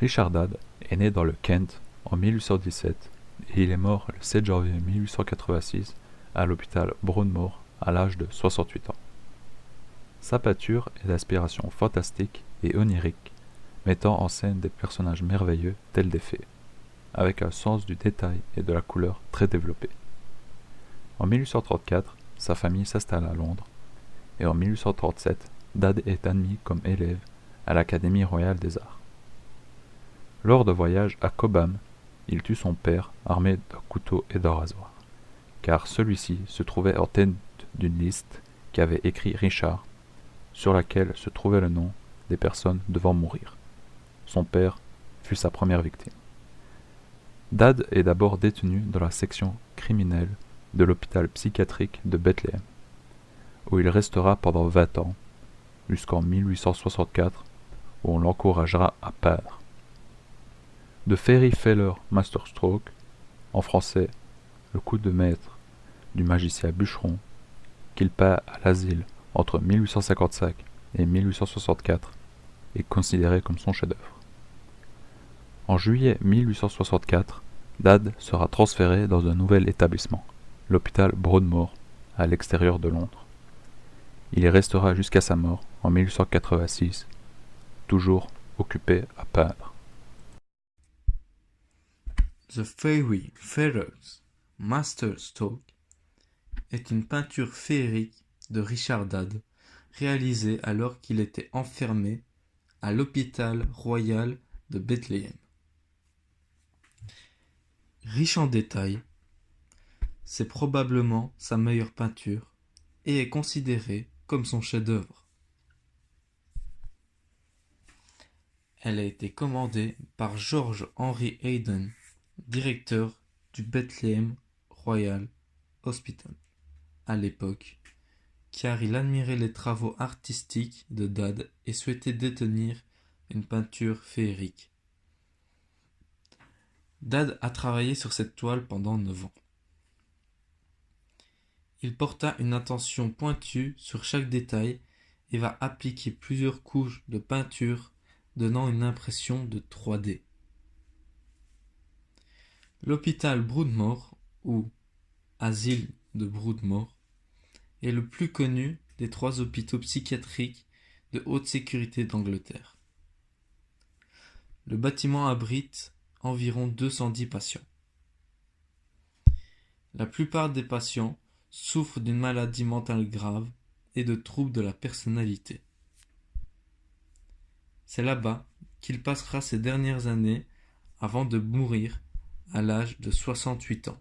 Richard Dad est né dans le Kent en 1817 et il est mort le 7 janvier 1886 à l'hôpital Broadmoor à l'âge de 68 ans. Sa peinture est d'inspiration fantastique et onirique, mettant en scène des personnages merveilleux tels des fées, avec un sens du détail et de la couleur très développé. En 1834, sa famille s'installe à Londres et en 1837, Dad est admis comme élève à l'Académie royale des arts. Lors de voyages à Cobham, il tue son père armé d'un couteau et d'un rasoir, car celui-ci se trouvait en tête d'une liste qu'avait écrit Richard, sur laquelle se trouvait le nom des personnes devant mourir. Son père fut sa première victime. Dad est d'abord détenu dans la section criminelle de l'hôpital psychiatrique de Bethléem, où il restera pendant 20 ans, jusqu'en 1864, où on l'encouragera à peindre. De Fairy Feller Masterstroke, en français, le coup de maître du magicien bûcheron, qu'il peint à l'asile entre 1855 et 1864, est considéré comme son chef-d'œuvre. En juillet 1864, Dad sera transféré dans un nouvel établissement, l'hôpital Broadmoor, à l'extérieur de Londres. Il y restera jusqu'à sa mort en 1886, toujours occupé à peindre. The Fairy Feathers Masterstroke est une peinture féerique de Richard Dad, réalisée alors qu'il était enfermé à l'hôpital royal de Bethléem. Riche en détails, c'est probablement sa meilleure peinture et est considérée comme son chef-d'œuvre. Elle a été commandée par George Henry Hayden, directeur du Bethlehem Royal Hospital à l'époque, car il admirait les travaux artistiques de Dad et souhaitait détenir une peinture féerique. Dad a travaillé sur cette toile pendant 9 ans. Il porta une attention pointue sur chaque détail et va appliquer plusieurs couches de peinture, donnant une impression de 3D. L'hôpital Broadmoor, ou asile de Broadmoor, est le plus connu des 3 hôpitaux psychiatriques de haute sécurité d'Angleterre. Le bâtiment abrite environ 210 patients. La plupart des patients souffrent d'une maladie mentale grave et de troubles de la personnalité. C'est là-bas qu'il passera ses dernières années avant de mourir à l'âge de 68 ans.